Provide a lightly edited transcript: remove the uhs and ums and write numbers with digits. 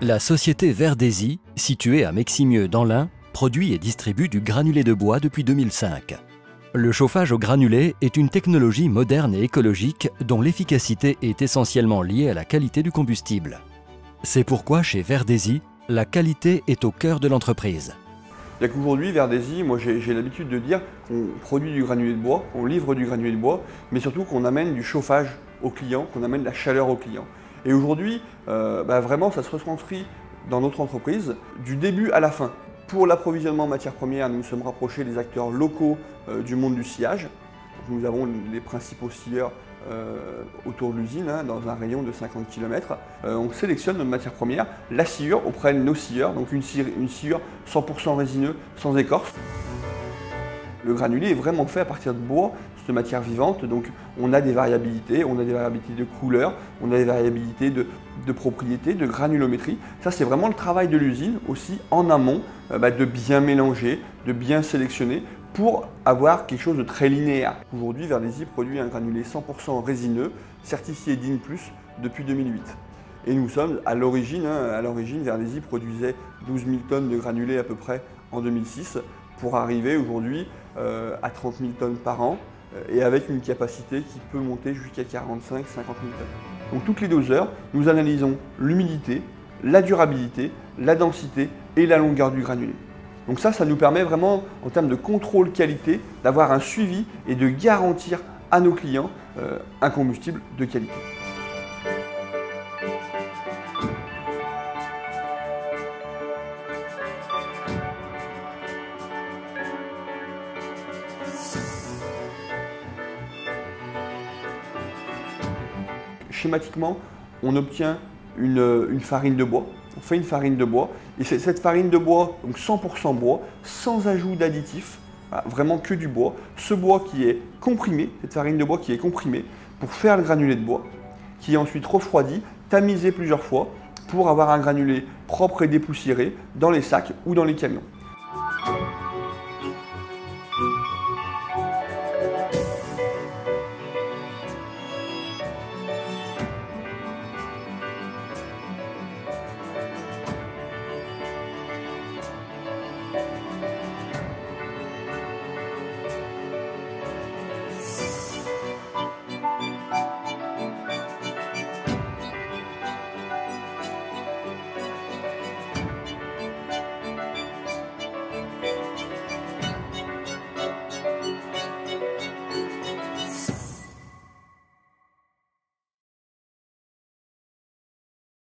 La société Verdesi, située à Meximieux dans l'Ain, produit et distribue du granulé de bois depuis 2005. Le chauffage au granulé est une technologie moderne et écologique dont l'efficacité est essentiellement liée à la qualité du combustible. C'est pourquoi chez Verdesi, la qualité est au cœur de l'entreprise. Qu'aujourd'hui, Verdesi, moi j'ai l'habitude de dire qu'on produit du granulé de bois, on livre du granulé de bois, mais surtout qu'on amène du chauffage aux clients, qu'on amène de la chaleur aux clients. Et aujourd'hui, vraiment, ça se retranscrit dans notre entreprise du début à la fin. Pour l'approvisionnement en matières premières, nous nous sommes rapprochés des acteurs locaux du monde du sciage. Donc, nous avons les principaux scieurs autour de l'usine, dans un rayon de 50 km. On sélectionne notre matière première, la sciure, auprès de nos scieurs, donc une sciure 100% résineux, sans écorce. Le granulé est vraiment fait à partir de bois, de matière vivante, donc on a des variabilités de couleur, on a des variabilités de propriétés, de granulométrie. Ça, c'est vraiment le travail de l'usine aussi en amont, de bien mélanger, de bien sélectionner pour avoir quelque chose de très linéaire. Aujourd'hui, Verdesi produit un granulé 100% résineux, certifié DIN+, depuis 2008. Et nous sommes à l'origine, Verdesi produisait 12 000 tonnes de granulés à peu près en 2006, pour arriver aujourd'hui à 30 000 tonnes par an, et avec une capacité qui peut monter jusqu'à 45-50 000 tonnes. Donc toutes les 2 heures, nous analysons l'humidité, la durabilité, la densité et la longueur du granulé. Donc ça nous permet vraiment, en termes de contrôle qualité, d'avoir un suivi et de garantir à nos clients un combustible de qualité. Schématiquement, on obtient une farine de bois. On fait une farine de bois et c'est cette farine de bois, donc 100% bois, sans ajout d'additifs, vraiment que du bois. Ce bois qui est comprimé, cette farine de bois qui est comprimée pour faire le granulé de bois, qui est ensuite refroidi, tamisé plusieurs fois pour avoir un granulé propre et dépoussiéré dans les sacs ou dans les camions.